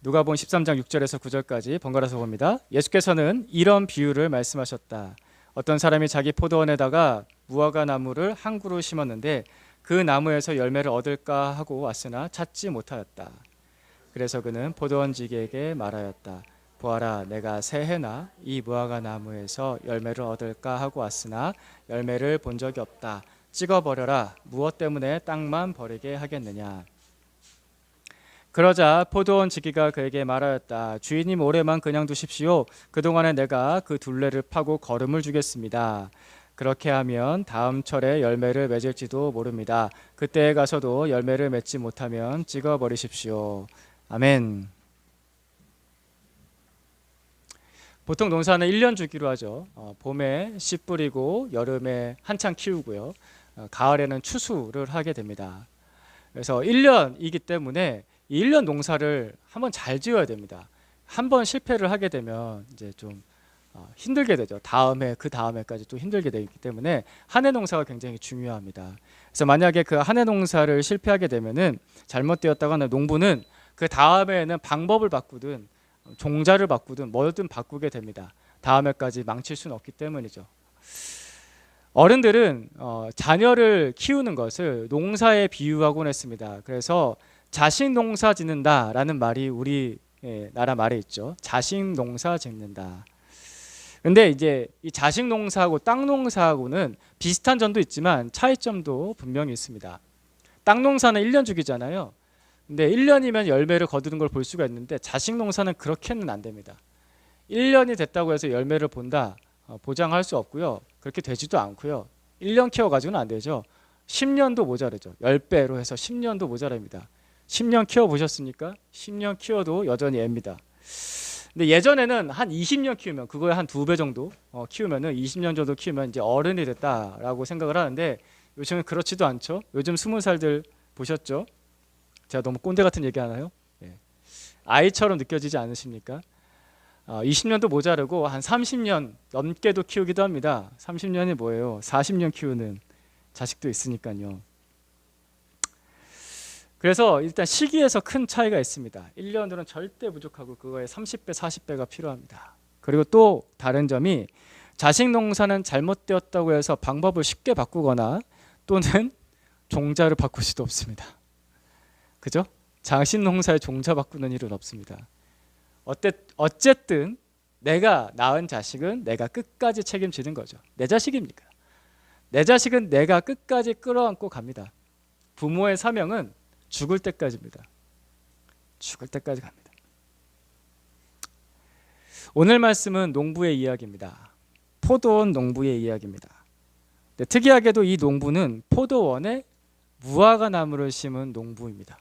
누가복음 13장 6절에서 9절까지 번갈아서 봅니다. 예수께서는 이런 비유를 말씀하셨다. 어떤 사람이 자기 포도원에다가 무화과 나무를 한 그루 심었는데 그 나무에서 열매를 얻을까 하고 왔으나 찾지 못하였다. 그래서 그는 포도원지기에게 말하였다. 보아라, 내가 새해나 이 무화과 나무에서 열매를 얻을까 하고 왔으나 열매를 본 적이 없다. 찍어버려라. 무엇 때문에 땅만 버리게 하겠느냐. 그러자 포도원 지기가 그에게 말하였다. 주인님, 올해만 그냥 두십시오. 그동안에 내가 그 둘레를 파고 거름을 주겠습니다. 그렇게 하면 다음 철에 열매를 맺을지도 모릅니다. 그때에 가서도 열매를 맺지 못하면 찍어버리십시오. 아멘. 보통 농사는 1년 주기로 하죠. 봄에 씨 뿌리고 여름에 한창 키우고요. 가을에는 추수를 하게 됩니다. 그래서 1년이기 때문에 이 1년 농사를 한번 잘 지어야 됩니다. 한번 실패를 하게 되면 이제 좀 힘들게 되죠. 그 다음에까지 또 힘들게 되기 때문에 한 해 농사가 굉장히 중요합니다. 그래서 만약에 그 한 해 농사를 실패하게 되면은 잘못되었다거나 농부는 그 다음에는 방법을 바꾸든 종자를 바꾸든 뭐든 바꾸게 됩니다. 다음 해까지 망칠 수는 없기 때문이죠. 어른들은 자녀를 키우는 것을 농사에 비유하곤 했습니다. 그래서 자식 농사 짓는다라는 말이 우리 나라 말에 있죠. 자식 농사 짓는다. 근데 이제 이 자식 농사하고 땅 농사하고는 비슷한 점도 있지만 차이점도 분명히 있습니다. 땅 농사는 1년 주기잖아요. 근데 1년이면 열매를 거두는 걸 볼 수가 있는데 자식 농사는 그렇게는 안 됩니다. 1년이 됐다고 해서 열매를 본다 보장할 수 없고요. 그렇게 되지도 않고요. 1년 키워가지고는 안 되죠. 10년도 모자르죠. 10배로 해서 10년도 모자랍니다. 10년 키워보셨습니까? 10년 키워도 여전히 애입니다. 근데 예전에는 한 20년 키우면, 그거에 한 2배 정도 키우면은 20년 정도 키우면 이제 어른이 됐다라고 생각을 하는데 요즘은 그렇지도 않죠. 요즘 20살들 보셨죠? 제가 너무 꼰대 같은 얘기 하나요? 아이처럼 느껴지지 않으십니까? 20년도 모자르고 한 30년 넘게도 키우기도 합니다. 30년이 뭐예요? 40년 키우는 자식도 있으니까요. 그래서 일단 시기에서 큰 차이가 있습니다. 1년으로는 절대 부족하고 그거에 30배, 40배가 필요합니다. 그리고 또 다른 점이 자식 농사는 잘못되었다고 해서 방법을 쉽게 바꾸거나 또는 종자를 바꿀 수도 없습니다. 그죠? 자식 농사의 종자 바꾸는 일은 없습니다. 어쨌든 내가 낳은 자식은 내가 끝까지 책임지는 거죠. 내 자식입니까? 내 자식은 내가 끝까지 끌어안고 갑니다. 부모의 사명은 죽을 때까지입니다. 죽을 때까지 갑니다. 오늘 말씀은 농부의 이야기입니다. 포도원 농부의 이야기입니다. 근데 특이하게도 이 농부는 포도원에 무화과 나무를 심은 농부입니다.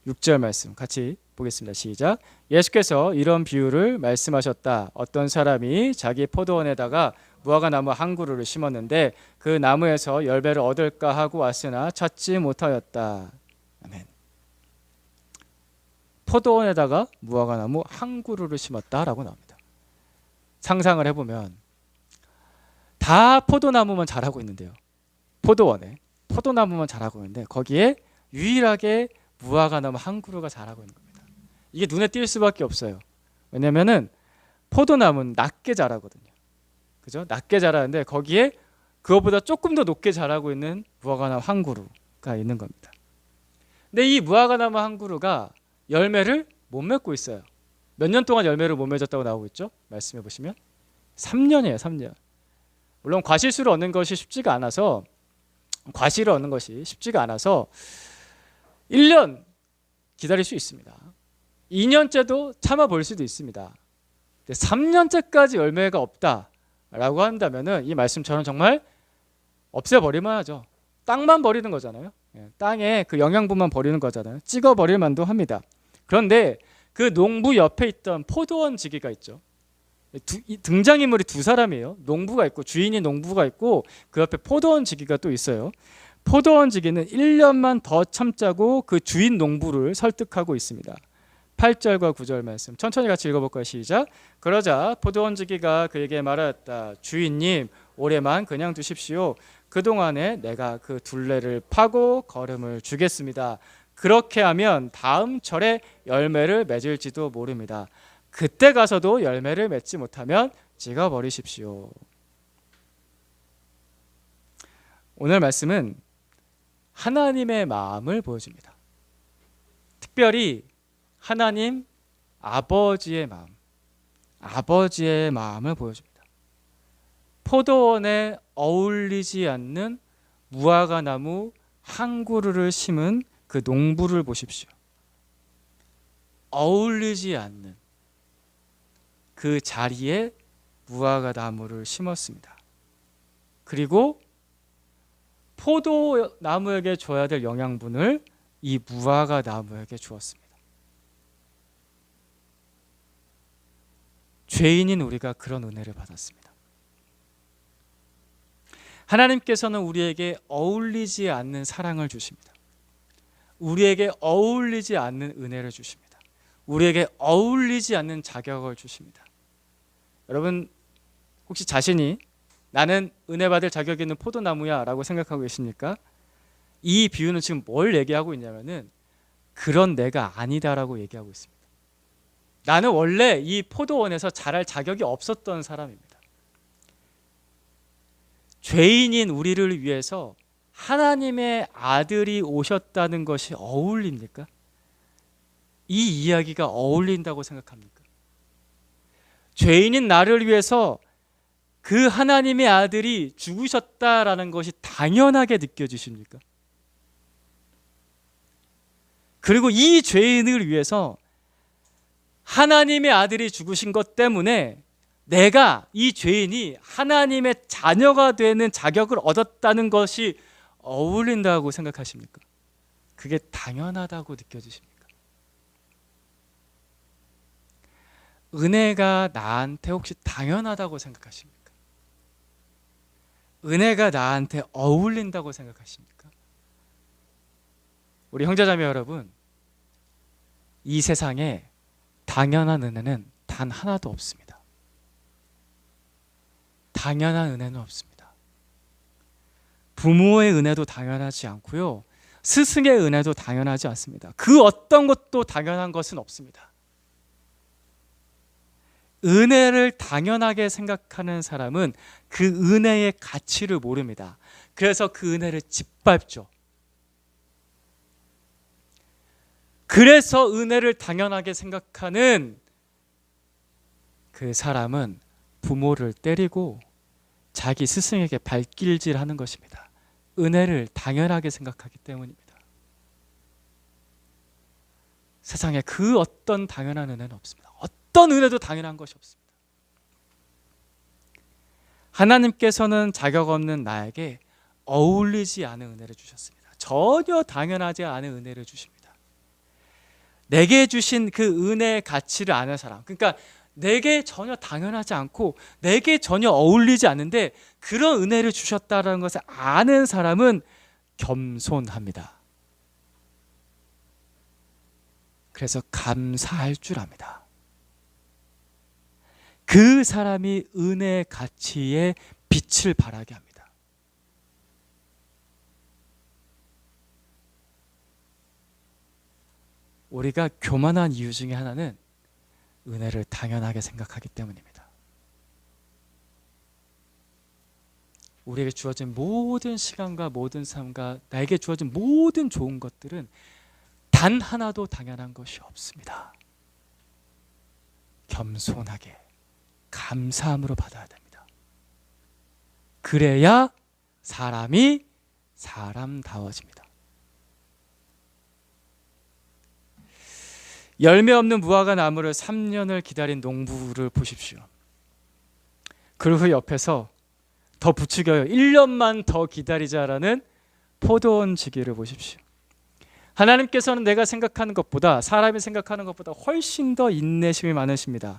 6절 말씀 같이 보겠습니다. 시작. 예수께서 이런 비유를 말씀하셨다. 어떤 사람이 자기 포도원에다가 무화과 나무 한 그루를 심었는데 그 나무에서 열매를 얻을까 하고 왔으나 찾지 못하였다. 아멘. 포도원에다가 무화과 나무 한 그루를 심었다라고 나옵니다. 상상을 해보면 다 포도나무만 자라고 있는데요. 포도원에 포도나무만 자라고 있는데 거기에 유일하게 무화과 나무 한 그루가 자라고 있는 겁니다. 이게 눈에 띌 수밖에 없어요. 왜냐면은 포도나무는 낮게 자라거든요. 그죠? 낮게 자라는데 거기에 그것보다 조금 더 높게 자라고 있는 무화과 나무 한 그루가 있는 겁니다. 근데 이 무화과 나무 한 그루가 열매를 못 맺고 있어요. 몇 년 동안 열매를 못 맺었다고 나오고 있죠? 말씀해 보시면 3년이에요. 3년. 물론 과실수를 얻는 것이 쉽지가 않아서 과실을 얻는 것이 쉽지가 않아서 1년 기다릴 수 있습니다. 2년째도 참아볼 수도 있습니다. 3년째까지 열매가 없다라고 한다면은 이 말씀처럼 정말 없애버리면 하죠. 땅만 버리는 거잖아요. 땅에 그 영양분만 버리는 거잖아요. 찍어버릴 만도 합니다. 그런데 그 농부 옆에 있던 포도원 지기가 있죠. 등장인물이 두 사람이에요. 농부가 있고 주인이 농부가 있고 그 옆에 포도원 지기가 또 있어요. 포도원 지기는 1년만 더 참자고 그 주인 농부를 설득하고 있습니다. 8절과 9절 말씀 천천히 같이 읽어볼까요? 시작. 그러자 포도원 지기가 그에게 말하였다. 주인님, 올해만 그냥 두십시오. 그동안에 내가 그 둘레를 파고 거름을 주겠습니다. 그렇게 하면 다음 철에 열매를 맺을지도 모릅니다. 그때 가서도 열매를 맺지 못하면 찍어버리십시오. 오늘 말씀은 하나님의 마음을 보여줍니다. 특별히 하나님 아버지의 마음, 아버지의 마음을 보여줍니다. 포도원에 어울리지 않는 무화과나무 한 그루를 심은 그 농부를 보십시오. 어울리지 않는 그 자리에 무화과나무를 심었습니다. 그리고 포도나무에게 줘야 될 영양분을 이 무화과나무에게 주었습니다. 죄인인 우리가 그런 은혜를 받았습니다. 하나님께서는 우리에게 어울리지 않는 사랑을 주십니다. 우리에게 어울리지 않는 은혜를 주십니다. 우리에게 어울리지 않는 자격을 주십니다. 여러분 혹시 자신이 나는 은혜 받을 자격이 있는 포도나무야 라고 생각하고 계십니까? 이 비유는 지금 뭘 얘기하고 있냐면은 그런 내가 아니다라고 얘기하고 있습니다. 나는 원래 이 포도원에서 자랄 자격이 없었던 사람입니다. 죄인인 우리를 위해서 하나님의 아들이 오셨다는 것이 어울립니까? 이 이야기가 어울린다고 생각합니까? 죄인인 나를 위해서 그 하나님의 아들이 죽으셨다라는 것이 당연하게 느껴지십니까? 그리고 이 죄인을 위해서 하나님의 아들이 죽으신 것 때문에 내가 이 죄인이 하나님의 자녀가 되는 자격을 얻었다는 것이 어울린다고 생각하십니까? 그게 당연하다고 느껴지십니까? 은혜가 나한테 혹시 당연하다고 생각하십니까? 은혜가 나한테 어울린다고 생각하십니까? 우리 형제자매 여러분, 이 세상에 당연한 은혜는 단 하나도 없습니다. 당연한 은혜는 없습니다. 부모의 은혜도 당연하지 않고요, 스승의 은혜도 당연하지 않습니다. 그 어떤 것도 당연한 것은 없습니다. 은혜를 당연하게 생각하는 사람은 그 은혜의 가치를 모릅니다. 그래서 그 은혜를 짓밟죠. 그래서 은혜를 당연하게 생각하는 그 사람은 부모를 때리고 자기 스승에게 발길질하는 것입니다. 은혜를 당연하게 생각하기 때문입니다. 세상에 그 어떤 당연한 은혜는 없습니다. 어떤 은혜도 당연한 것이 없습니다. 하나님께서는 자격 없는 나에게 어울리지 않은 은혜를 주셨습니다. 전혀 당연하지 않은 은혜를 주십니다. 내게 주신 그 은혜의 가치를 아는 사람, 그러니까 내게 전혀 당연하지 않고 내게 전혀 어울리지 않는데 그런 은혜를 주셨다는 것을 아는 사람은 겸손합니다. 그래서 감사할 줄 압니다. 그 사람이 은혜의 가치에 빛을 발하게 합니다. 우리가 교만한 이유 중에 하나는 은혜를 당연하게 생각하기 때문입니다. 우리에게 주어진 모든 시간과 모든 삶과 나에게 주어진 모든 좋은 것들은 단 하나도 당연한 것이 없습니다. 겸손하게 감사함으로 받아야 됩니다. 그래야 사람이 사람다워집니다. 열매 없는 무화과 나무를 3년을 기다린 농부를 보십시오. 그리고 옆에서 더 부추겨요. 1년만 더 기다리자라는 포도원 지기를 보십시오. 하나님께서는 내가 생각하는 것보다, 사람이 생각하는 것보다 훨씬 더 인내심이 많으십니다.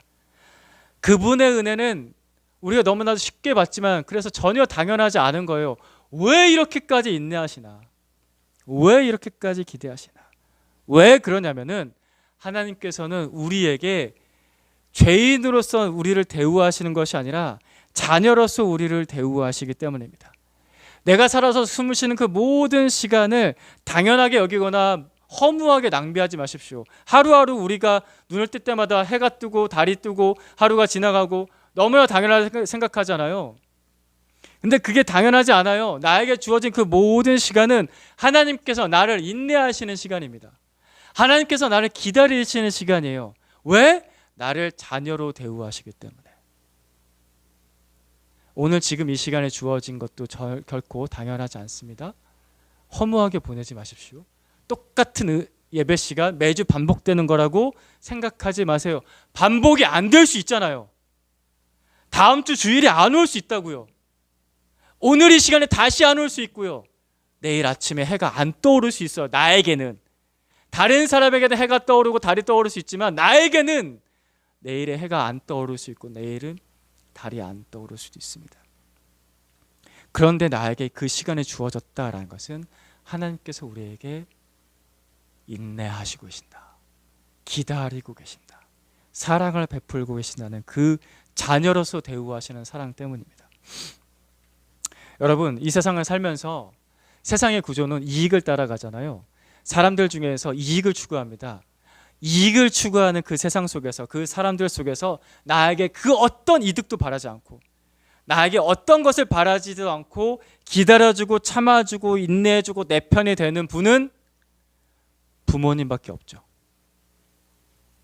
그분의 은혜는 우리가 너무나도 쉽게 받지만 그래서 전혀 당연하지 않은 거예요. 왜 이렇게까지 인내하시나? 왜 이렇게까지 기대하시나? 왜 그러냐면은 하나님께서는 우리에게 죄인으로서 우리를 대우하시는 것이 아니라 자녀로서 우리를 대우하시기 때문입니다. 내가 살아서 숨을 쉬는 그 모든 시간을 당연하게 여기거나 허무하게 낭비하지 마십시오. 하루하루 우리가 눈을 뜰 때마다 해가 뜨고 달이 뜨고 하루가 지나가고 너무나 당연하게 생각하잖아요. 근데 그게 당연하지 않아요. 나에게 주어진 그 모든 시간은 하나님께서 나를 인내하시는 시간입니다. 하나님께서 나를 기다리시는 시간이에요. 왜? 나를 자녀로 대우하시기 때문에. 오늘 지금 이 시간에 주어진 것도 결코 당연하지 않습니다. 허무하게 보내지 마십시오. 똑같은 예배 시간 매주 반복되는 거라고 생각하지 마세요. 반복이 안 될 수 있잖아요. 다음 주 주일에 안 올 수 있다고요. 오늘 이 시간에 다시 안 올 수 있고요. 내일 아침에 해가 안 떠오를 수 있어요. 나에게는. 다른 사람에게는 해가 떠오르고 달이 떠오를 수 있지만 나에게는 내일의 해가 안 떠오를 수 있고 내일은 달이 안 떠오를 수도 있습니다. 그런데 나에게 그 시간에 주어졌다라는 것은 하나님께서 우리에게 인내하시고 계신다. 기다리고 계신다. 사랑을 베풀고 계신다는 그 자녀로서 대우하시는 사랑 때문입니다. 여러분, 이 세상을 살면서 세상의 구조는 이익을 따라가잖아요. 사람들 중에서 이익을 추구합니다. 이익을 추구하는 그 세상 속에서, 그 사람들 속에서 나에게 그 어떤 이득도 바라지 않고 나에게 어떤 것을 바라지도 않고 기다려주고 참아주고 인내해주고 내 편이 되는 분은 부모님밖에 없죠.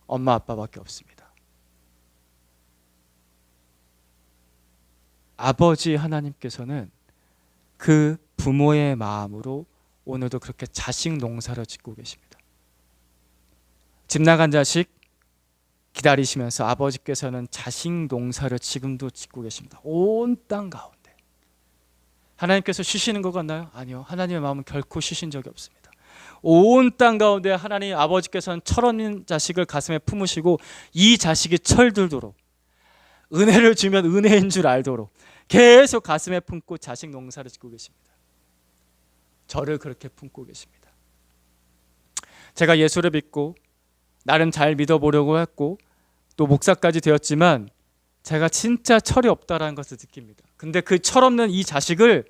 엄마 아빠밖에 없습니다. 아버지 하나님께서는 그 부모의 마음으로 오늘도 그렇게 자식 농사를 짓고 계십니다. 집 나간 자식 기다리시면서 아버지께서는 자식 농사를 지금도 짓고 계십니다. 온 땅 가운데. 하나님께서 쉬시는 것 같나요? 아니요. 하나님의 마음은 결코 쉬신 적이 없습니다. 온 땅 가운데 하나님 아버지께서는 철없는 자식을 가슴에 품으시고 이 자식이 철들도록 은혜를 주면 은혜인 줄 알도록 계속 가슴에 품고 자식 농사를 짓고 계십니다. 저를 그렇게 품고 계십니다. 제가 예수를 믿고 나름 잘 믿어보려고 했고 또 목사까지 되었지만 제가 진짜 철이 없다라는 것을 느낍니다. 근데 그 철없는 이 자식을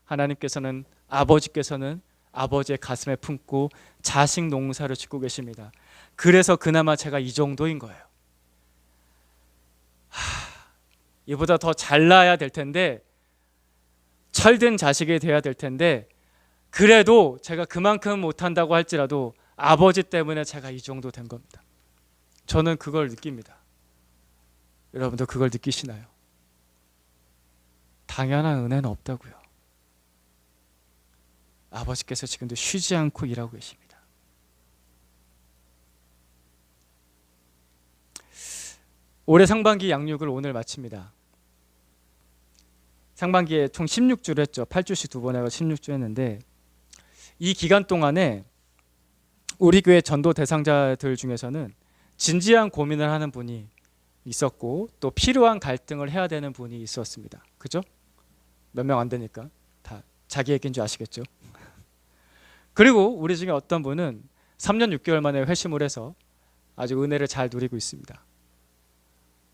하나님께서는 아버지께서는 아버지의 가슴에 품고 자식 농사를 짓고 계십니다. 그래서 그나마 제가 이 정도인 거예요. 이보다 더 잘나야 될 텐데 철든 자식이 돼야 될 텐데 그래도 제가 그만큼 못한다고 할지라도 아버지 때문에 제가 이 정도 된 겁니다. 저는 그걸 느낍니다. 여러분도 그걸 느끼시나요? 당연한 은혜는 없다고요. 아버지께서 지금도 쉬지 않고 일하고 계십니다. 올해 상반기 양육을 오늘 마칩니다. 상반기에 총 16주를 했죠. 8주씩 2번 해서 16주 했는데 이 기간 동안에 우리 교회 전도 대상자들 중에서는 진지한 고민을 하는 분이 있었고 또 필요한 갈등을 해야 되는 분이 있었습니다. 그죠? 몇 명 안 되니까 다 자기 얘기인 줄 아시겠죠? 그리고 우리 중에 어떤 분은 3년 6개월 만에 회심을 해서 아주 은혜를 잘 누리고 있습니다.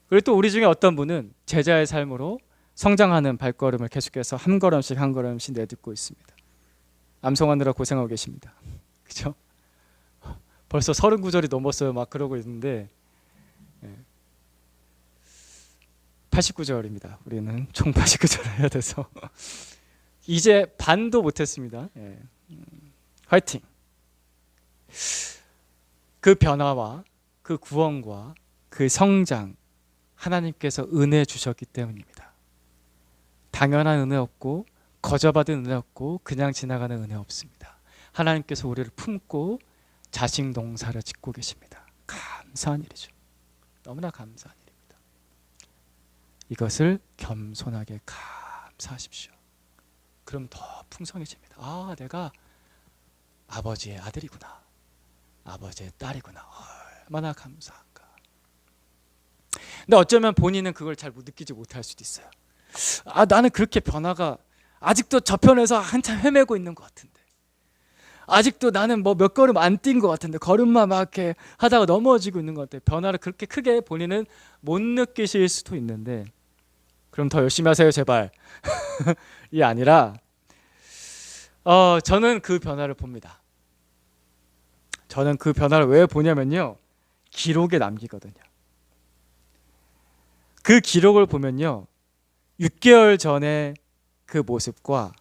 그리고 또 우리 중에 어떤 분은 제자의 삶으로 성장하는 발걸음을 계속해서 한 걸음씩 한 걸음씩 내딛고 있습니다. 암송하느라 고생하고 계십니다. 그죠? 벌써 39절이 넘었어요. 막 그러고 있는데 89절입니다. 우리는 총 89절을 해야 돼서 이제 반도 못했습니다. 화이팅! 그 변화와 그 구원과 그 성장 하나님께서 은혜 주셨기 때문입니다. 당연한 은혜 없고 거저받은 은혜 없고 그냥 지나가는 은혜 없습니다. 하나님께서 우리를 품고 자식 농사를 짓고 계십니다. 감사한 일이죠. 너무나 감사한 일입니다. 이것을 겸손하게 감사하십시오. 그럼 더 풍성해집니다. 아, 내가 아버지의 아들이구나. 아버지의 딸이구나. 얼마나 감사한가. 근데 어쩌면 본인은 그걸 잘 느끼지 못할 수도 있어요. 아, 나는 그렇게 변화가 아직도 저편에서 한참 헤매고 있는 것 같은데 아직도 나는 뭐 몇 걸음 안 뛴 것 같은데 걸음만 막 이렇게 하다가 넘어지고 있는 것 같아요. 변화를 그렇게 크게 본인은 못 느끼실 수도 있는데 그럼 더 열심히 하세요 제발. 이 아니라 저는 그 변화를 봅니다. 저는 그 변화를 왜 보냐면요, 기록에 남기거든요. 그 기록을 보면요, 6개월 전의 그 모습과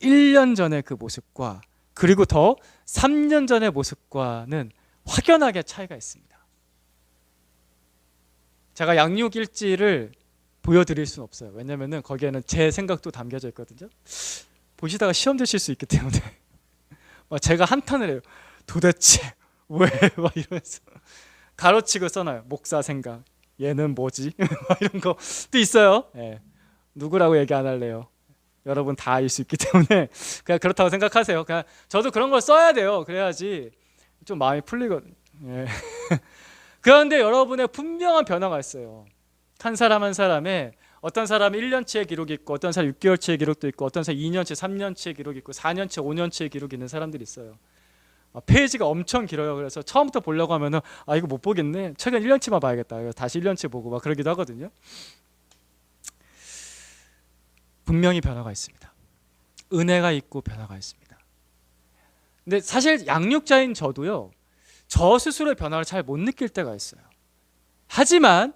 1년 전의 그 모습과 그리고 더 3년 전의 모습과는 확연하게 차이가 있습니다. 제가 양육 일지를 보여드릴 수는 없어요. 왜냐면은 거기에는 제 생각도 담겨져 있거든요. 보시다가 시험 되실 수 있기 때문에 막 제가 한탄을 해요. 도대체 왜? 막 이러면서 가로치고 써놔요. 목사 생각. 얘는 뭐지? 막 이런 것도 있어요. 예. 누구라고 얘기 안 할래요. 여러분 다 알 수 있기 때문에 그냥 그렇다고 생각하세요. 그냥 저도 그런 걸 써야 돼요. 그래야지 좀 마음이 풀리거든요. 예. 그런데 여러분의 분명한 변화가 있어요. 한 사람 한 사람의, 어떤 사람은 1년치의 기록이 있고 어떤 사람 6개월치의 기록도 있고 어떤 사람 2년치, 3년치의 기록이 있고 4년치, 5년치의 기록이 있는 사람들이 있어요. 페이지가 엄청 길어요. 그래서 처음부터 보려고 하면은 이거 못 보겠네. 최근 1년치만 봐야겠다. 그래서 다시 1년치 보고 막 그러기도 하거든요. 분명히 변화가 있습니다. 은혜가 있고 변화가 있습니다. 근데 사실 양육자인 저도요, 저 스스로의 변화를 잘 못 느낄 때가 있어요. 하지만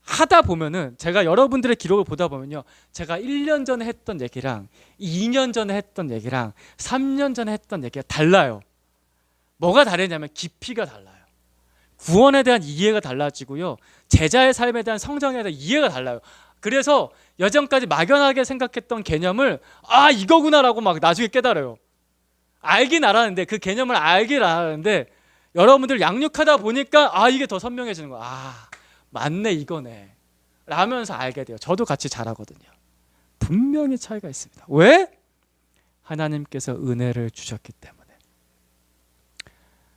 하다 보면은, 제가 여러분들의 기록을 보다 보면요, 제가 1년 전에 했던 얘기랑 2년 전에 했던 얘기랑 3년 전에 했던 얘기가 달라요. 뭐가 다르냐면 깊이가 달라요. 구원에 대한 이해가 달라지고요, 제자의 삶에 대한 성장에 대한 이해가 달라요. 그래서 여전까지 막연하게 생각했던 개념을 이거구나라고 막 나중에 깨달아요. 알긴 알았는데, 그 개념을 알긴 알았는데 여러분들 양육하다 보니까 이게 더 선명해지는 거야. 맞네, 이거네 라면서 알게 돼요. 저도 같이 자라거든요. 분명히 차이가 있습니다. 왜? 하나님께서 은혜를 주셨기 때문에.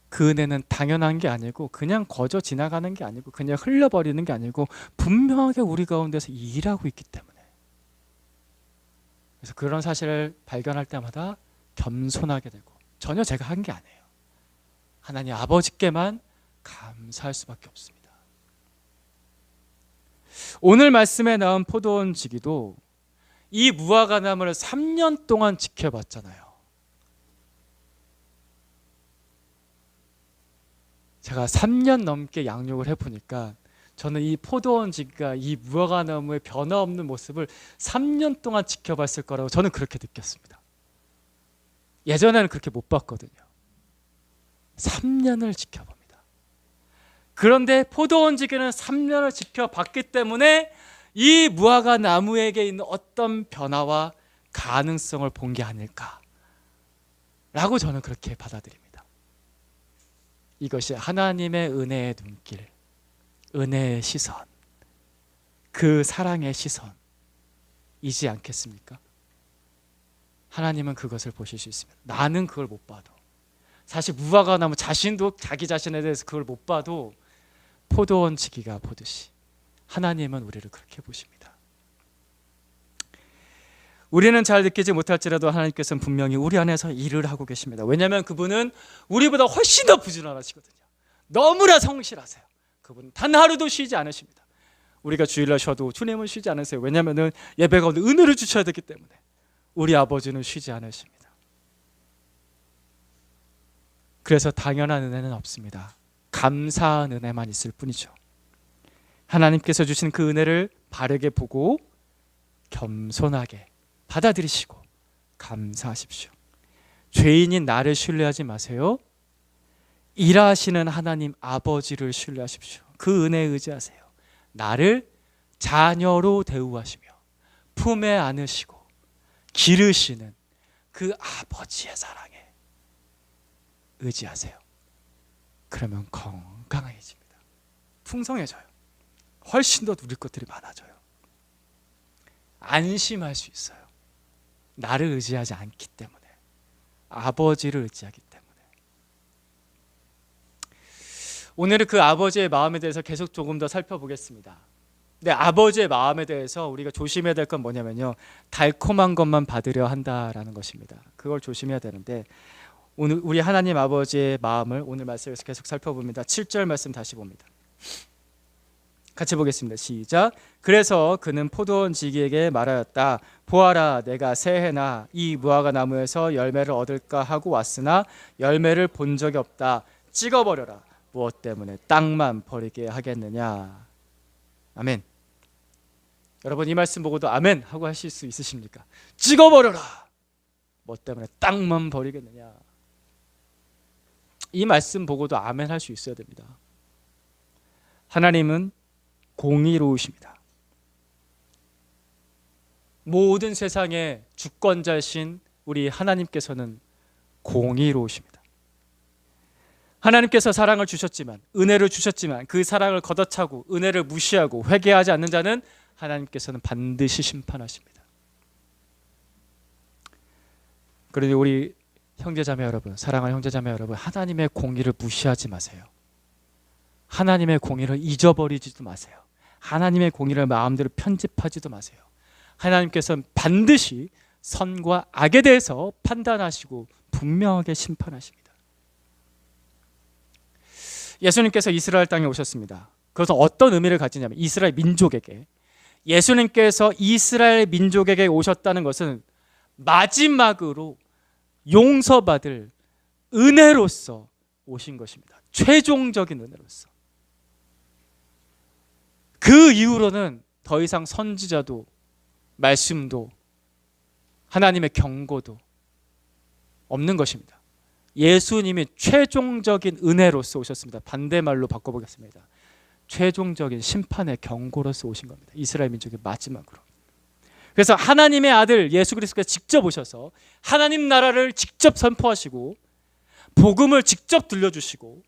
그 은혜는 당연한 게 아니고 그냥 거저 지나가는 게 아니고 그냥 흘려버리는 게 아니고 분명하게 우리 가운데서 일하고 있기 때문에. 그래서 그런 사실을 발견할 때마다 겸손하게 되고, 전혀 제가 한 게 아니에요. 하나님 아버지께만 감사할 수밖에 없습니다. 오늘 말씀에 나온 포도원 지기도 이 무화과 나무를 3년 동안 지켜봤잖아요. 제가 3년 넘게 양육을 해보니까 저는 이 포도원 지기가 이 무화과 나무의 변화없는 모습을 3년 동안 지켜봤을 거라고 저는 그렇게 느꼈습니다. 예전에는 그렇게 못 봤거든요. 3년을 지켜봅니다. 그런데 포도원 지기는 3년을 지켜봤기 때문에 이 무화과 나무에게 있는 어떤 변화와 가능성을 본 게 아닐까라고 저는 그렇게 받아들입니다. 이것이 하나님의 은혜의 눈길, 은혜의 시선, 그 사랑의 시선이지 않겠습니까? 하나님은 그것을 보실 수 있습니다. 나는 그걸 못 봐도, 사실 무화과 나무 자신도 자기 자신에 대해서 그걸 못 봐도 포도원 지기가 보듯이 하나님은 우리를 그렇게 보십니다. 우리는 잘 느끼지 못할지라도 하나님께서는 분명히 우리 안에서 일을 하고 계십니다. 왜냐하면 그분은 우리보다 훨씬 더 부지런하시거든요. 너무나 성실하세요. 그분은 단 하루도 쉬지 않으십니다. 우리가 주일날 쉬어도 주님은 쉬지 않으세요. 왜냐하면 예배 가운데 은혜를 주셔야 되기 때문에. 우리 아버지는 쉬지 않으십니다. 그래서 당연한 은혜는 없습니다. 감사한 은혜만 있을 뿐이죠. 하나님께서 주신 그 은혜를 바르게 보고 겸손하게 받아들이시고 감사하십시오. 죄인인 나를 신뢰하지 마세요. 일하시는 하나님 아버지를 신뢰하십시오. 그 은혜에 의지하세요. 나를 자녀로 대우하시며 품에 안으시고 기르시는 그 아버지의 사랑에 의지하세요. 그러면 건강해집니다. 풍성해져요. 훨씬 더 누릴 것들이 많아져요. 안심할 수 있어요. 나를 의지하지 않기 때문에, 아버지를 의지하기 때문에. 오늘은 그 아버지의 마음에 대해서 계속 조금 더 살펴보겠습니다. 근데 아버지의 마음에 대해서 우리가 조심해야 될 건 뭐냐면요, 달콤한 것만 받으려 한다라는 것입니다. 그걸 조심해야 되는데, 오늘 우리 하나님 아버지의 마음을 오늘 말씀에서 계속 살펴봅니다. 7절 말씀 다시 봅니다. 같이 보겠습니다. 시작. 그래서 그는 포도원 지기에게 말하였다. 보아라, 내가 새해나 이 무화과 나무에서 열매를 얻을까 하고 왔으나 열매를 본 적이 없다. 찍어버려라. 무엇 때문에 땅만 버리게 하겠느냐. 아멘. 여러분, 이 말씀 보고도 아멘 하고 하실 수 있으십니까? 찍어버려라. 뭐 때문에 땅만 버리겠느냐. 이 말씀 보고도 아멘 할 수 있어야 됩니다. 하나님은 공의로우십니다. 모든 세상의 주권자이신 우리 하나님께서는 공의로우십니다. 하나님께서 사랑을 주셨지만, 은혜를 주셨지만 그 사랑을 걷어차고 은혜를 무시하고 회개하지 않는 자는 하나님께서는 반드시 심판하십니다. 그러니 우리 형제자매 여러분, 사랑하는 형제자매 여러분, 하나님의 공의를 무시하지 마세요. 하나님의 공의를 잊어버리지도 마세요. 하나님의 공의를 마음대로 편집하지도 마세요. 하나님께서는 반드시 선과 악에 대해서 판단하시고 분명하게 심판하십니다. 예수님께서 이스라엘 땅에 오셨습니다. 그래서 어떤 의미를 가지냐면, 이스라엘 민족에게, 예수님께서 이스라엘 민족에게 오셨다는 것은 마지막으로 용서받을 은혜로서 오신 것입니다. 최종적인 은혜로서. 그 이후로는 더 이상 선지자도 말씀도 하나님의 경고도 없는 것입니다. 예수님이 최종적인 은혜로서 오셨습니다. 반대말로 바꿔보겠습니다. 최종적인 심판의 경고로서 오신 겁니다. 이스라엘 민족의 마지막으로. 그래서 하나님의 아들 예수 그리스도께서 직접 오셔서 하나님 나라를 직접 선포하시고 복음을 직접 들려주시고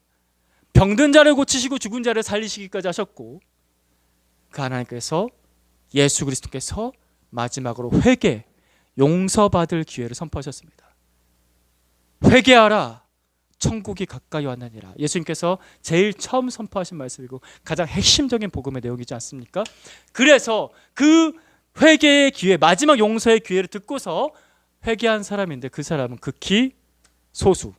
병든 자를 고치시고 죽은 자를 살리시기까지 하셨고, 그 하나님께서, 예수 그리스도께서 마지막으로 회개, 용서받을 기회를 선포하셨습니다. 회개하라, 천국이 가까이 왔느니라. 예수님께서 제일 처음 선포하신 말씀이고 가장 핵심적인 복음의 내용이지 않습니까? 그래서 그 회개의 기회, 마지막 용서의 기회를 듣고서 회개한 사람인데, 그 사람은 극히 소수.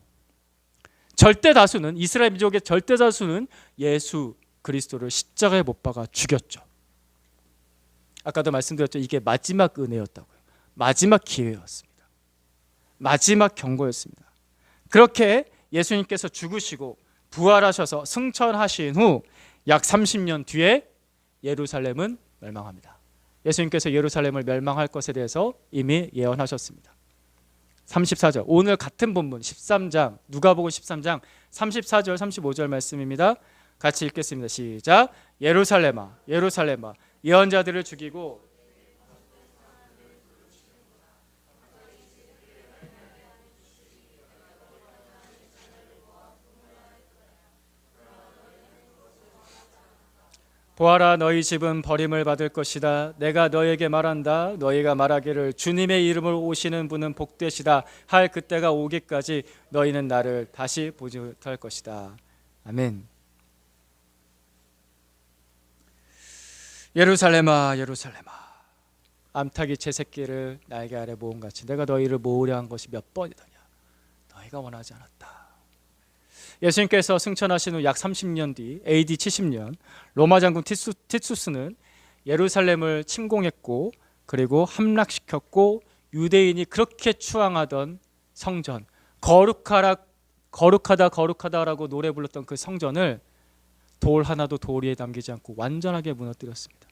절대 다수는, 이스라엘 민족의 절대 다수는 예수 그리스도를 십자가에 못 박아 죽였죠. 아까도 말씀드렸죠. 이게 마지막 은혜였다고요. 마지막 기회였습니다. 마지막 경고였습니다. 그렇게 예수님께서 죽으시고 부활하셔서 승천하신 후 약 30년 뒤에 예루살렘은 멸망합니다. 예수님께서 예루살렘을 멸망할 것에 대해서 이미 예언하셨습니다. 34절, 오늘 같은 본문 13장, 누가복음 13장 34절 35절 말씀입니다. 같이 읽겠습니다. 시작. 예루살렘아, 예루살렘아, 예언자들을 죽이고 보아라, 너희 집은 버림을 받을 것이다. 내가 너에게 말한다. 너희가 말하기를 주님의 이름으로 오시는 분은 복되시다 할 그때가 오기까지 너희는 나를 다시 보지 못할 것이다. 아멘. 예루살렘아, 예루살렘아, 암탉이 제 새끼를 날개 아래 모음같이 내가 너희를 모으려 한 것이 몇 번이더냐. 너희가 원하지 않았다. 예수님께서 승천하신 후 약 30년 뒤 AD 70년 로마 장군 티투스는 예루살렘을 침공했고, 그리고 함락시켰고, 유대인이 그렇게 추앙하던 성전, 거룩하다라고 노래 불렀던 그 성전을 돌 하나도 돌 위에 남기지 않고 완전하게 무너뜨렸습니다.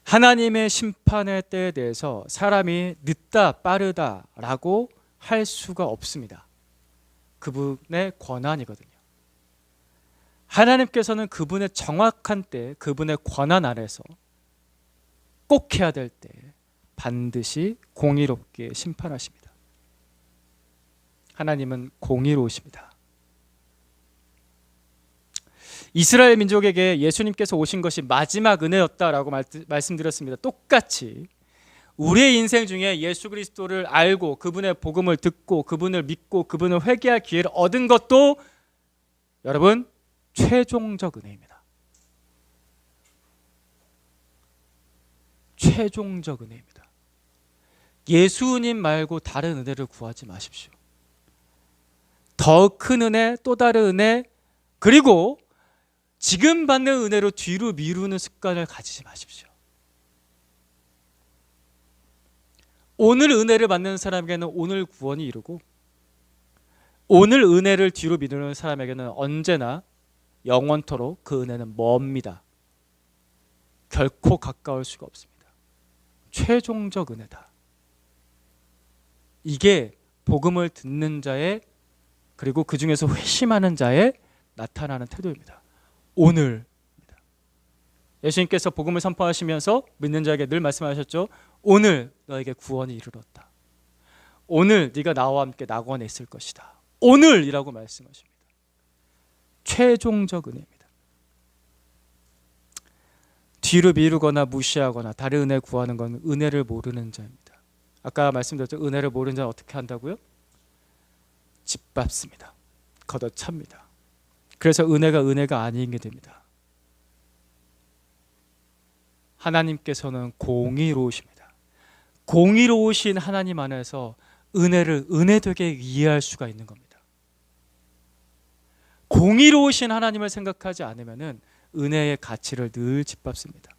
하나님의 심판의 때에 대해서 사람이 늦다 빠르다라고 할 수가 없습니다. 그분의 권한이거든요. 하나님께서는 그분의 정확한 때, 그분의 권한 아래서 꼭 해야 될 때 반드시 공의롭게 심판하십니다. 하나님은 공의로우십니다. 이스라엘 민족에게 예수님께서 오신 것이 마지막 은혜였다라고 말씀드렸습니다. 똑같이 우리의 인생 중에 예수 그리스도를 알고 그분의 복음을 듣고 그분을 믿고 그분을 회개할 기회를 얻은 것도 여러분 최종적 은혜입니다. 최종적 은혜입니다. 예수님 말고 다른 은혜를 구하지 마십시오. 더 큰 은혜, 또 다른 은혜, 그리고 지금 받는 은혜로 뒤로 미루는 습관을 가지지 마십시오. 오늘 은혜를 받는 사람에게는 오늘 구원이 이루고, 오늘 은혜를 뒤로 미루는 사람에게는 언제나 영원토록 그 은혜는 멉니다. 결코 가까울 수가 없습니다. 최종적 은혜다. 이게 복음을 듣는 자의, 그리고 그 중에서 회심하는 자의 나타나는 태도입니다. 오늘입니다. 예수님께서 복음을 선포하시면서 믿는 자에게 늘 말씀하셨죠. 오늘 너에게 구원이 이르렀다. 오늘 네가 나와 함께 낙원에 있을 것이다. 오늘이라고 말씀하십니다. 최종적 은혜입니다. 뒤로 미루거나 무시하거나 다른 은혜 구하는 건 은혜를 모르는 자입니다. 아까 말씀드렸죠. 은혜를 모르는 자는 어떻게 한다고요? 짓밟습니다. 걷어찹니다. 그래서 은혜가 아닌 게 됩니다. 하나님께서는 공의로우십니다. 공의로우신 하나님 안에서 은혜를 은혜되게 이해할 수가 있는 겁니다. 공의로우신 하나님을 생각하지 않으면 은혜의 가치를 늘 짓밟습니다.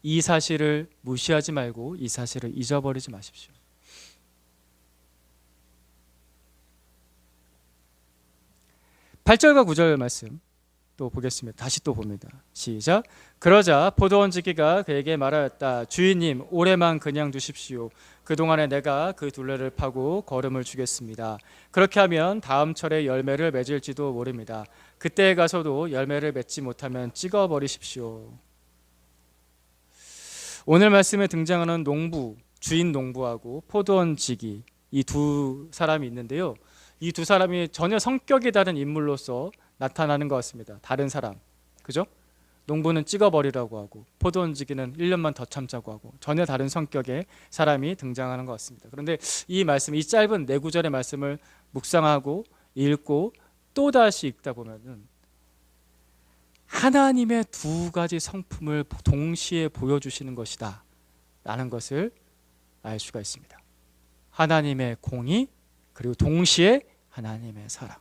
이 사실을 무시하지 말고 이 사실을 잊어버리지 마십시오. (8절과 9절) 말씀 또 보겠습니다. 다시 또 봅니다. 시작. 그러자 포도원 지기가 그에게 말하였다. 주인님, 올해만 그냥 두십시오. 그동안에 내가 그 둘레를 파고 거름을 주겠습니다. 그렇게 하면 다음 철에 열매를 맺을지도 모릅니다. 그때에 가서도 열매를 맺지 못하면 찍어버리십시오. 오늘 말씀에 등장하는 농부, 주인 농부하고 포도원 지기, 이 두 사람이 있는데요. 이 두 사람이 전혀 성격이 다른 인물로서 나타나는 것 같습니다. 다른 사람, 그죠? 농부는 찍어버리라고 하고 포도원 지기는 1년만 더 참자고 하고 전혀 다른 성격의 사람이 등장하는 것 같습니다. 그런데 이 말씀, 이 짧은 4구절의 말씀을 묵상하고 읽고 또다시 읽다 보면은 하나님의 두 가지 성품을 동시에 보여주시는 것이다 라는 것을 알 수가 있습니다. 하나님의 공의, 그리고 동시에 하나님의 사랑.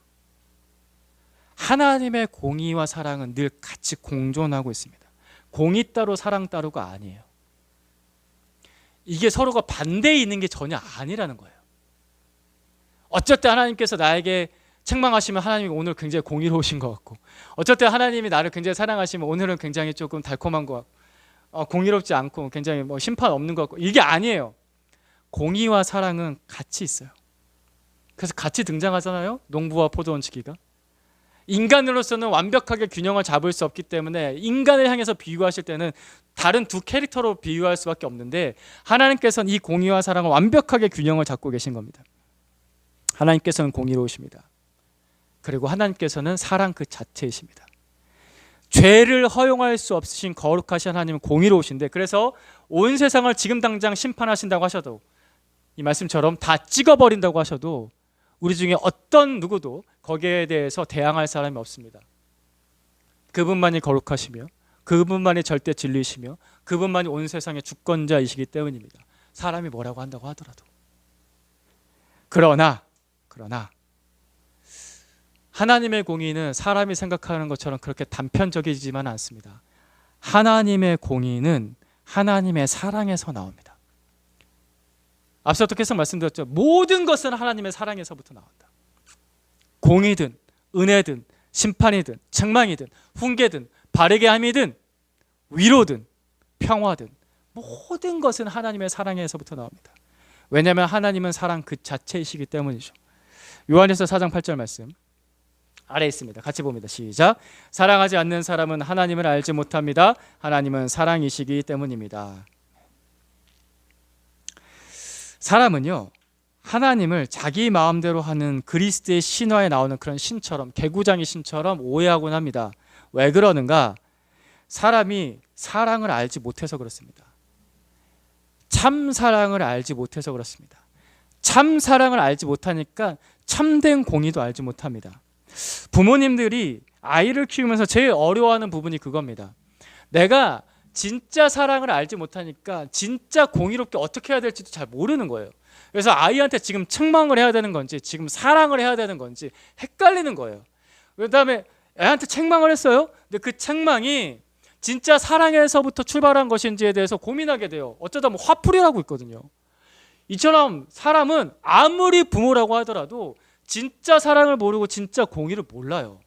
하나님의 공의와 사랑은 늘 같이 공존하고 있습니다. 공의 따로 사랑 따로가 아니에요. 이게 서로가 반대에 있는 게 전혀 아니라는 거예요. 어쩔 때 하나님께서 나에게 책망하시면 하나님이 오늘 굉장히 공의로우신 것 같고, 어쩔 때 하나님이 나를 굉장히 사랑하시면 오늘은 굉장히 조금 달콤한 것 같고, 공의롭지 않고 굉장히 심판 없는 것 같고, 이게 아니에요. 공의와 사랑은 같이 있어요. 그래서 같이 등장하잖아요. 농부와 포도원 지기가. 인간으로서는 완벽하게 균형을 잡을 수 없기 때문에 인간을 향해서 비유하실 때는 다른 두 캐릭터로 비유할 수밖에 없는데, 하나님께서는 이 공의와 사랑을 완벽하게 균형을 잡고 계신 겁니다. 하나님께서는 공의로우십니다. 그리고 하나님께서는 사랑 그 자체이십니다. 죄를 허용할 수 없으신 거룩하신 하나님은 공의로우신데, 그래서 온 세상을 지금 당장 심판하신다고 하셔도, 이 말씀처럼 다 찍어버린다고 하셔도 우리 중에 어떤 누구도 거기에 대해서 대항할 사람이 없습니다. 그분만이 거룩하시며 그분만이 절대 진리시며 그분만이 온 세상의 주권자이시기 때문입니다. 사람이 뭐라고 한다고 하더라도. 그러나 하나님의 공의는 사람이 생각하는 것처럼 그렇게 단편적이지만 않습니다. 하나님의 공의는 하나님의 사랑에서 나옵니다. 앞서도 계속 말씀드렸죠. 모든 것은 하나님의 사랑에서부터 나온다. 공의든 은혜든 심판이든 책망이든 훈계든 바르게 함이든 위로든 평화든 모든 것은 하나님의 사랑에서부터 나옵니다. 왜냐하면 하나님은 사랑 그 자체이시기 때문이죠. 요한일서 4장 8절 말씀 아래에 있습니다. 같이 봅니다. 시작. 사랑하지 않는 사람은 하나님을 알지 못합니다. 하나님은 사랑이시기 때문입니다. 사람은요, 하나님을 자기 마음대로 하는 그리스도의 신화에 나오는 그런 신처럼, 개구장의 신처럼 오해하곤 합니다. 왜 그러는가? 사람이 사랑을 알지 못해서 그렇습니다. 참 사랑을 알지 못해서 그렇습니다. 참 사랑을 알지 못하니까 참된 공의도 알지 못합니다. 부모님들이 아이를 키우면서 제일 어려워하는 부분이 그겁니다. 내가 진짜 사랑을 알지 못하니까 진짜 공의롭게 어떻게 해야 될지도 잘 모르는 거예요. 그래서 아이한테 지금 책망을 해야 되는 건지 지금 사랑을 해야 되는 건지 헷갈리는 거예요. 그 다음에 애한테 책망을 했어요. 근데 그 책망이 진짜 사랑에서부터 출발한 것인지에 대해서 고민하게 돼요. 어쩌다 뭐 화풀이라고 있거든요. 이처럼 사람은 아무리 부모라고 하더라도 진짜 사랑을 모르고 진짜 공의를 몰라요.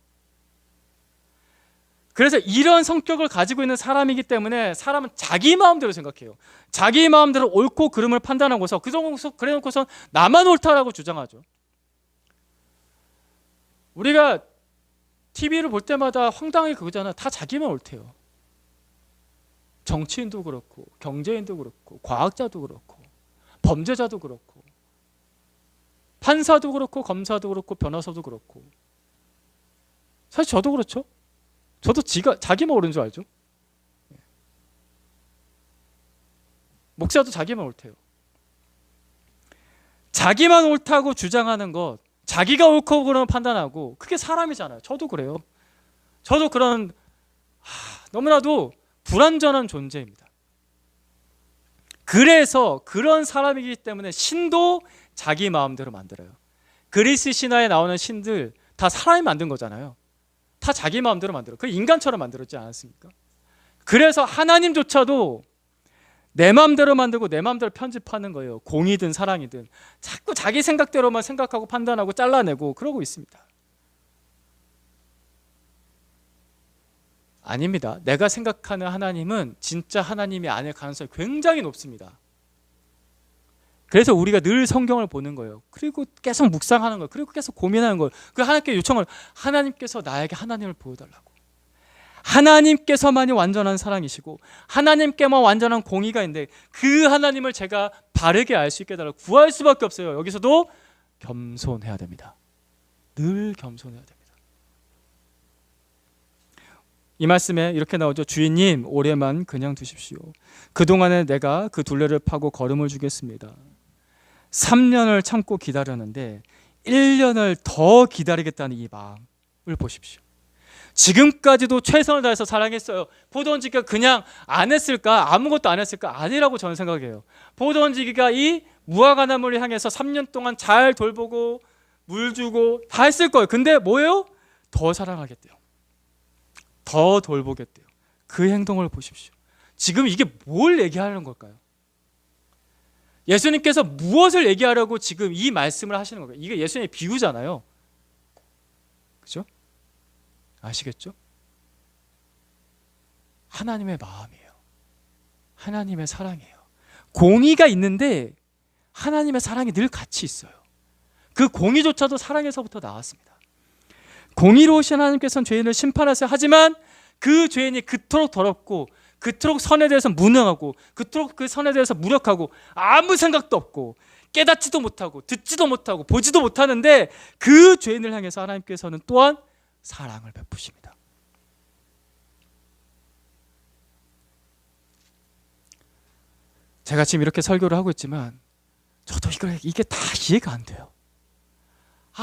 그래서 이런 성격을 가지고 있는 사람이기 때문에 사람은 자기 마음대로 생각해요. 자기 마음대로 옳고 그름을 판단하고서 그래놓고서 나만 옳다라고 주장하죠. 우리가 TV를 볼 때마다 황당하게 그거잖아. 다 자기만 옳대요. 정치인도 그렇고 경제인도 그렇고 과학자도 그렇고 범죄자도 그렇고 판사도 그렇고 검사도 그렇고 변호사도 그렇고. 사실 저도 그렇죠. 저도 자기만 옳은 줄 알죠. 목사도 자기만 옳대요. 자기만 옳다고 주장하는 것, 자기가 옳고 그러면 판단하고, 그게 사람이잖아요. 저도 그래요. 저도 그런 너무나도 불완전한 존재입니다. 그래서 그런 사람이기 때문에 신도 자기 마음대로 만들어요. 그리스 신화에 나오는 신들 다 사람이 만든 거잖아요. 다 자기 마음대로 만들어. 그 인간처럼 만들었지 않았습니까? 그래서 하나님조차도 내 마음대로 만들고 내 마음대로 편집하는 거예요. 공이든 사랑이든 자꾸 자기 생각대로만 생각하고 판단하고 잘라내고 그러고 있습니다. 아닙니다. 내가 생각하는 하나님은 진짜 하나님이 아닐 가능성이 굉장히 높습니다. 그래서 우리가 늘 성경을 보는 거예요. 그리고 계속 묵상하는 거예요. 그리고 계속 고민하는 거예요. 그 하나님께 요청을, 하나님께서 나에게 하나님을 보여달라고. 하나님께서만이 완전한 사랑이시고 하나님께만 완전한 공의가 있는데 그 하나님을 제가 바르게 알 수 있게 해달라고 구할 수밖에 없어요. 여기서도 겸손해야 됩니다. 늘 겸손해야 됩니다. 이 말씀에 이렇게 나오죠. 주인님, 올해만 그냥 두십시오. 그동안에 내가 그 둘레를 파고 걸음을 주겠습니다. 3년을 참고 기다렸는데 1년을 더 기다리겠다는 이 마음을 보십시오. 지금까지도 최선을 다해서 사랑했어요. 포도원지기가 그냥 안 했을까? 아무것도 안 했을까? 아니라고 저는 생각해요. 포도원지기가 이 무화과나무를 향해서 3년 동안 잘 돌보고 물 주고 다 했을 거예요. 근데 뭐예요? 더 사랑하겠대요. 더 돌보겠대요. 그 행동을 보십시오. 지금 이게 뭘 얘기하는 걸까요? 예수님께서 무엇을 얘기하려고 지금 이 말씀을 하시는 걸까요? 이게 예수님의 비유잖아요. 그죠? 아시겠죠? 하나님의 마음이에요. 하나님의 사랑이에요. 공의가 있는데 하나님의 사랑이 늘 같이 있어요. 그 공의조차도 사랑에서부터 나왔습니다. 공의로우신 하나님께서는 죄인을 심판하세요. 하지만 그 죄인이 그토록 더럽고 그토록 선에 대해서 무능하고 그토록 그 선에 대해서 무력하고 아무 생각도 없고 깨닫지도 못하고 듣지도 못하고 보지도 못하는데 그 죄인을 향해서 하나님께서는 또한 사랑을 베푸십니다. 제가 지금 이렇게 설교를 하고 있지만 저도 이게 다 이해가 안 돼요.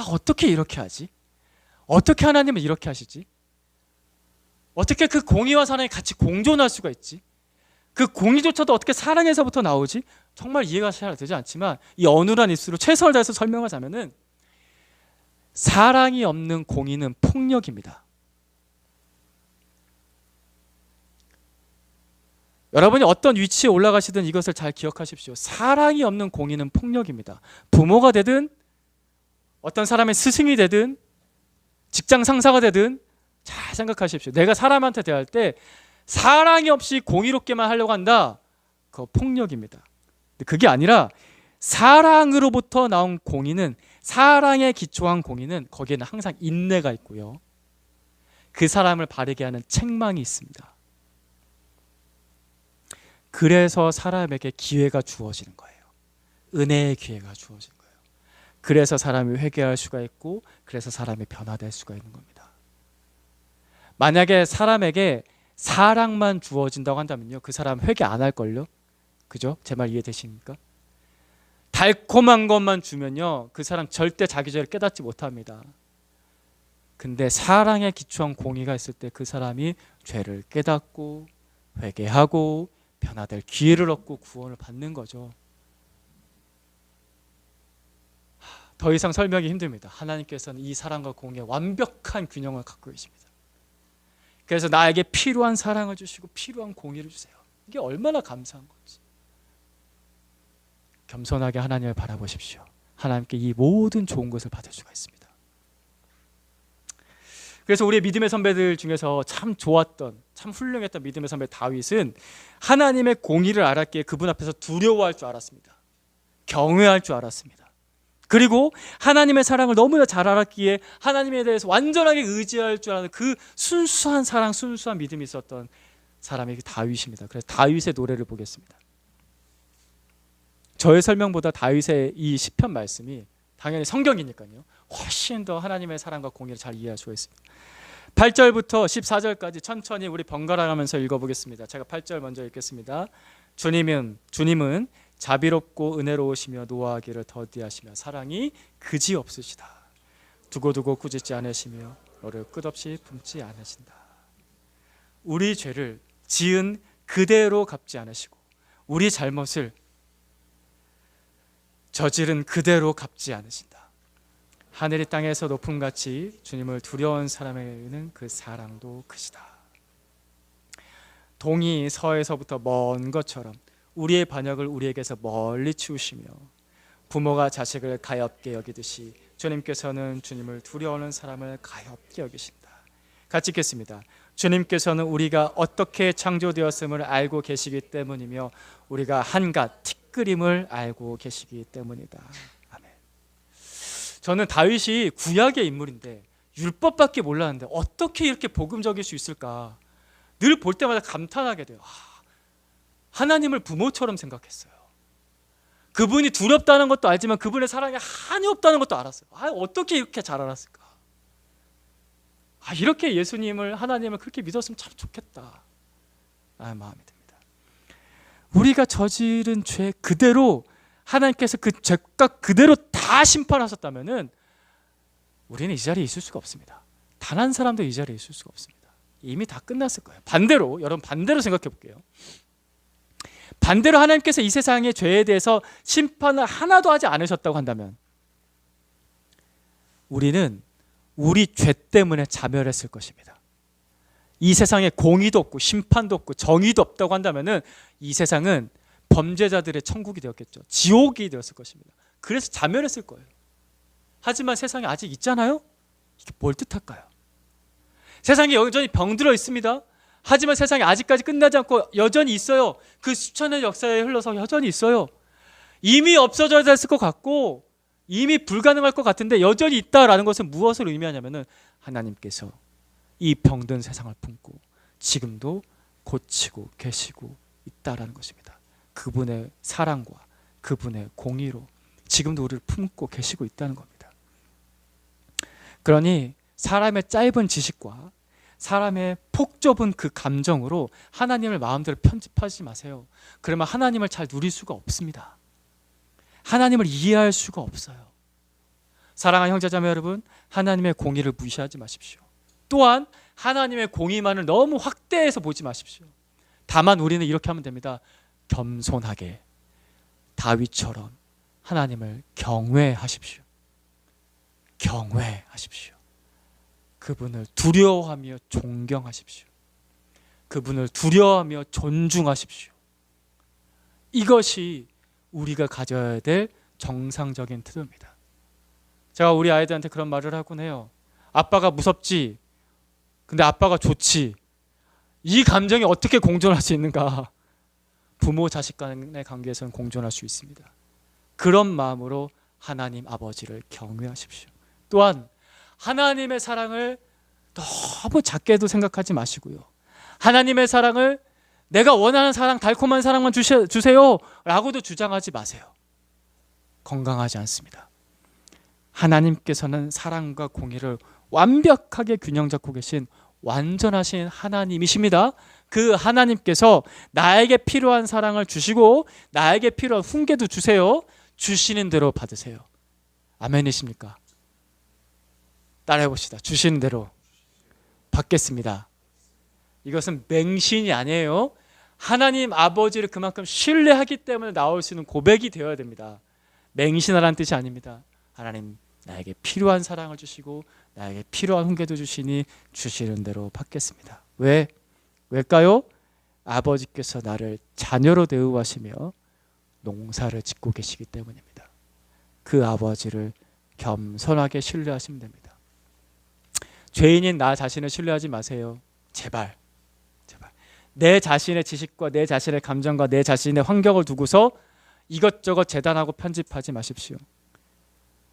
어떻게 이렇게 하지? 어떻게 하나님은 이렇게 하시지? 어떻게 그 공의와 사랑이 같이 공존할 수가 있지? 그 공의조차도 어떻게 사랑에서부터 나오지? 정말 이해가 잘 되지 않지만 이 어눌한 입술로 최선을 다해서 설명하자면은 사랑이 없는 공의는 폭력입니다. 여러분이 어떤 위치에 올라가시든 이것을 잘 기억하십시오. 사랑이 없는 공의는 폭력입니다. 부모가 되든 어떤 사람의 스승이 되든 직장 상사가 되든 잘 생각하십시오. 내가 사람한테 대할 때 사랑이 없이 공의롭게만 하려고 한다. 그거 폭력입니다. 근데 그게 아니라 사랑으로부터 나온 공의는, 사랑에 기초한 공의는 거기에는 항상 인내가 있고요. 그 사람을 바르게 하는 책망이 있습니다. 그래서 사람에게 기회가 주어지는 거예요. 은혜의 기회가 주어지는 거예요. 그래서 사람이 회개할 수가 있고 그래서 사람이 변화될 수가 있는 겁니다. 만약에 사람에게 사랑만 주어진다고 한다면요, 그 사람 회개 안 할걸요? 그죠? 제 말 이해되십니까? 달콤한 것만 주면요, 그 사람 절대 자기 죄를 깨닫지 못합니다. 근데 사랑에 기초한 공의가 있을 때 그 사람이 죄를 깨닫고 회개하고 변화될 기회를 얻고 구원을 받는 거죠. 더 이상 설명이 힘듭니다. 하나님께서는 이 사랑과 공의의 완벽한 균형을 갖고 계십니다. 그래서 나에게 필요한 사랑을 주시고 필요한 공의를 주세요. 이게 얼마나 감사한 건지. 겸손하게 하나님을 바라보십시오. 하나님께 이 모든 좋은 것을 받을 수가 있습니다. 그래서 우리 믿음의 선배들 중에서 참 좋았던, 참 훌륭했던 믿음의 선배 다윗은 하나님의 공의를 알았기에 그분 앞에서 두려워할 줄 알았습니다. 경외할 줄 알았습니다. 그리고 하나님의 사랑을 너무나 잘 알았기에 하나님에 대해서 완전하게 의지할 줄 아는 그 순수한 사랑, 순수한 믿음이 있었던 사람이 다윗입니다. 그래서 다윗의 노래를 보겠습니다. 저의 설명보다 다윗의 이 시편 말씀이 당연히 성경이니까요, 훨씬 더 하나님의 사랑과 공의를 잘 이해할 수가 있습니다. 8절부터 14절까지 천천히 우리 번갈아 가면서 읽어보겠습니다. 제가 8절 먼저 읽겠습니다. 주님은 자비롭고 은혜로우시며 노하기를 더디하시며 사랑이 그지없으시다. 두고두고 꾸짖지 않으시며 너를 끝없이 품지 않으신다. 우리 죄를 지은 그대로 갚지 않으시고 우리 잘못을 저지른 그대로 갚지 않으신다. 하늘이 땅에서 높음같이 주님을 두려운 사람에게는 그 사랑도 크시다. 동이 서에서부터 먼 것처럼 우리의 반역을 우리에게서 멀리 치우시며 부모가 자식을 가엾게 여기듯이 주님께서는 주님을 두려워하는 사람을 가엾게 여기신다. 같이 읽겠습니다. 주님께서는 우리가 어떻게 창조되었음을 알고 계시기 때문이며 우리가 한갓 티끌임을 알고 계시기 때문이다. 아멘. 저는 다윗이 구약의 인물인데 율법밖에 몰랐는데 어떻게 이렇게 복음적일 수 있을까 늘 볼 때마다 감탄하게 돼요. 하나님을 부모처럼 생각했어요. 그분이 두렵다는 것도 알지만 그분의 사랑이 한이 없다는 것도 알았어요. 어떻게 이렇게 잘 알았을까? 이렇게 예수님을, 하나님을 그렇게 믿었으면 참 좋겠다 마음이 듭니다. 우리가 저지른 죄 그대로 하나님께서 그 죄값 그대로 다 심판하셨다면은 우리는 이 자리에 있을 수가 없습니다. 단 한 사람도 이 자리에 있을 수가 없습니다. 이미 다 끝났을 거예요. 반대로, 여러분 반대로 생각해 볼게요. 반대로 하나님께서 이 세상의 죄에 대해서 심판을 하나도 하지 않으셨다고 한다면 우리는 우리 죄 때문에 자멸했을 것입니다. 이 세상에 공의도 없고 심판도 없고 정의도 없다고 한다면 이 세상은 범죄자들의 천국이 되었겠죠. 지옥이 되었을 것입니다. 그래서 자멸했을 거예요. 하지만 세상에 아직 있잖아요. 이게 뭘 뜻할까요? 세상에 여전히 병들어 있습니다. 하지만 세상에 아직까지 끝나지 않고 여전히 있어요. 그 수천의 역사에 흘러서 여전히 있어요. 이미 없어져야 됐을 것 같고 이미 불가능할 것 같은데 여전히 있다라는 것은 무엇을 의미하냐면은 하나님께서 이 병든 세상을 품고 지금도 고치고 계시고 있다라는 것입니다. 그분의 사랑과 그분의 공의로 지금도 우리를 품고 계시고 있다는 겁니다. 그러니 사람의 짧은 지식과 사람의 폭 좁은 그 감정으로 하나님을 마음대로 편집하지 마세요. 그러면 하나님을 잘 누릴 수가 없습니다. 하나님을 이해할 수가 없어요. 사랑하는 형제자매 여러분, 하나님의 공의를 무시하지 마십시오. 또한 하나님의 공의만을 너무 확대해서 보지 마십시오. 다만 우리는 이렇게 하면 됩니다. 겸손하게 다윗처럼 하나님을 경외하십시오. 경외하십시오. 그분을 두려워하며 존경하십시오. 그분을 두려워하며 존중하십시오. 이것이 우리가 가져야 될 정상적인 태도입니다. 제가 우리 아이들한테 그런 말을 하곤 해요. 아빠가 무섭지, 근데 아빠가 좋지. 이 감정이 어떻게 공존할 수 있는가? 부모 자식 간의 관계에서는 공존할 수 있습니다. 그런 마음으로 하나님 아버지를 경외하십시오. 또한 하나님의 사랑을 너무 작게도 생각하지 마시고요. 하나님의 사랑을 내가 원하는 사랑, 달콤한 사랑만 주세요 라고도 주장하지 마세요. 건강하지 않습니다. 하나님께서는 사랑과 공의를 완벽하게 균형 잡고 계신 완전하신 하나님이십니다. 그 하나님께서 나에게 필요한 사랑을 주시고 나에게 필요한 훈계도 주세요. 주시는 대로 받으세요. 아멘이십니까? 따라해 봅시다. 주시는 대로 받겠습니다. 이것은 맹신이 아니에요. 하나님 아버지를 그만큼 신뢰하기 때문에 나올 수 있는 고백이 되어야 됩니다. 맹신하라는 뜻이 아닙니다. 하나님 나에게 필요한 사랑을 주시고 나에게 필요한 훈계도 주시니 주시는 대로 받겠습니다. 왜일까요? 아버지께서 나를 자녀로 대우하시며 농사를 짓고 계시기 때문입니다. 그 아버지를 겸손하게 신뢰하시면 됩니다. 죄인인 나 자신을 신뢰하지 마세요. 제발. 내 자신의 지식과 내 자신의 감정과 내 자신의 환경을 두고서 이것저것 재단하고 편집하지 마십시오.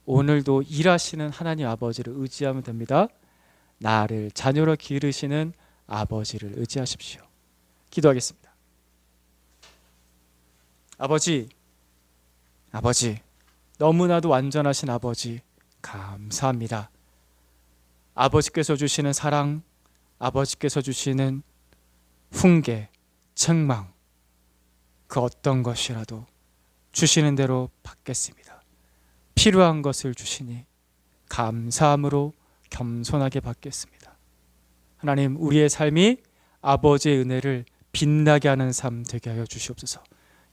오늘도 일하시는 하나님 아버지를 의지하면 됩니다. 나를 자녀로 기르시는 아버지를 의지하십시오. 기도하겠습니다. 아버지, 너무나도 완전하신 아버지, 감사합니다. 아버지께서 주시는 사랑, 아버지께서 주시는 훈계, 책망, 그 어떤 것이라도 주시는 대로 받겠습니다. 필요한 것을 주시니 감사함으로 겸손하게 받겠습니다. 하나님, 우리의 삶이 아버지의 은혜를 빛나게 하는 삶 되게 하여 주시옵소서.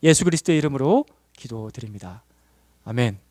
예수 그리스도의 이름으로 기도드립니다. 아멘.